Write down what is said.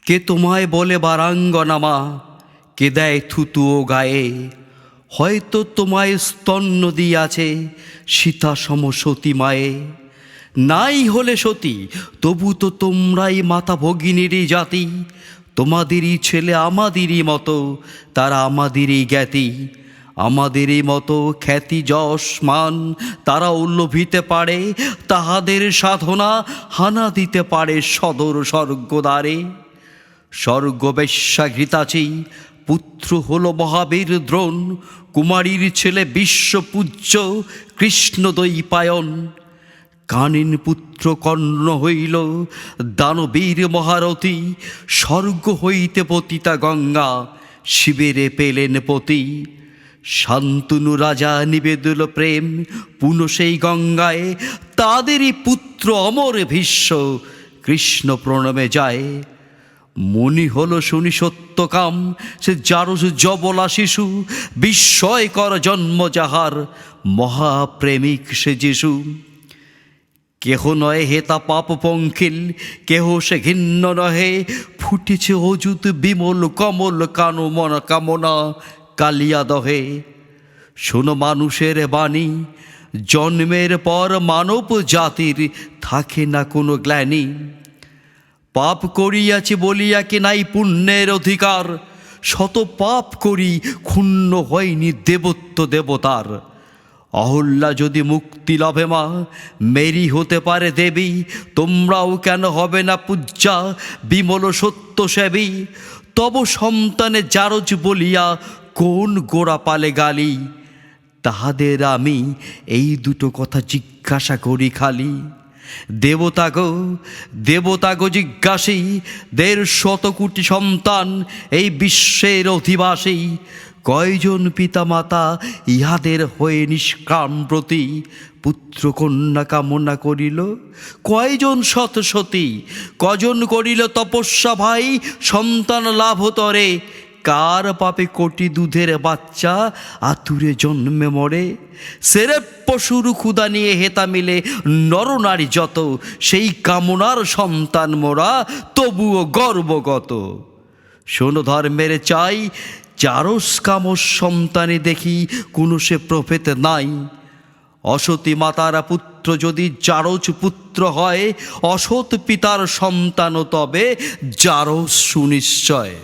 কে তোমায় বলে বারাঙ্গনা মা, কে দেয় থুতুও গায়ে, হয়তো তোমায় স্তন্য দিয়াছে সীতা সম সতী মায়ে। নাই হলে সতী তবু তো তোমরাই মাতা ভগিনীরই জাতি, তোমাদেরই ছেলে আমাদেরই মতো, তারা আমাদেরই জ্ঞাতি। আমাদেরই মতো খ্যাতি যশ মান তারা উল্লভিতে পারে, তাহাদের সাধনা হানা দিতে পারে সদর স্বর্গদ্বারে। স্বর্গবেশ্যা ঘৃতাচি পুত্র হল মহাবীর দ্রোণ, কুমারীর ছেলে বিশ্বপূজ্য কৃষ্ণ দৈপায়ন। কানিন পুত্র কর্ণ হইল দানবীর মহারথী, স্বর্গ হইতে পতিতা গঙ্গা শিবেরে পেলেন পতি। শান্তনু রাজা নিবেদল প্রেম পুনঃ সেই গঙ্গায়, তাদেরই পুত্র অমর ভীষ্ম কৃষ্ণ প্রণমে যায়। মনি হল শুনি সত্যকাম সে জারস জবলা শিশু, বিস্ময়কর জন্ম যাহার মহাপ্রেমিক সে যিশু। কেহ নয় হেতা পাপ পঙ্কিল, কেহ সে ঘিন্ন নহে, ফুটেছে অযুত বিমল কমল কানু মন কামনা কালিয়া দহে। শোনো মানুষের বাণী, জন্মের পর মানব জাতির থাকে না কোনো গ্লানি। পাপ করিয়াছি বলিয়া কি নাই পুণ্যের অধিকার, শত পাপ করি ক্ষুণ্ণ হয়নি দেবত্ব দেবতার। অহল্যা যদি মুক্তি লাভে মা, মেরি হতে পারে দেবী, তোমরাও কেন হবে না পূজ্যা বিমল সত্য সেবী। তব সন্তানে জারজ বলিয়া কোন গোড়া পালে গালি, তাহাদের আমি এই দুটো কথা জিজ্ঞাসা করি খালি। দেবতাগো জিজ্ঞাসী, ১৫০ কোটি সন্তান এই বিশ্বের অধিবাসী, কয়জন পিতা মাতা ইহাদের হয়ে নিষ্কাম প্রতি পুত্র কন্যা কামনা করিল? কয়জন সৎ সতী, কজন করিল তপস্যা ভাই সন্তান লাভ তরে? কার পাপে কোটি দুধের বাচ্চা আতুরে জন্মে মরে? সেরে পশুর ক্ষুদা নিয়ে হেতা মিলে নরনারী যত, সেই কামনার সন্তান মোরা তবুও গর্বগত। শোনো ধর্মের চাই, জারস কামস সন্তানে দেখি কোনো সে প্রভেদ নাই। অসতী মাতার পুত্র যদি জারজ পুত্র হয়, অসৎ পিতার সন্তানও তবে জারস সুনিশ্চয়।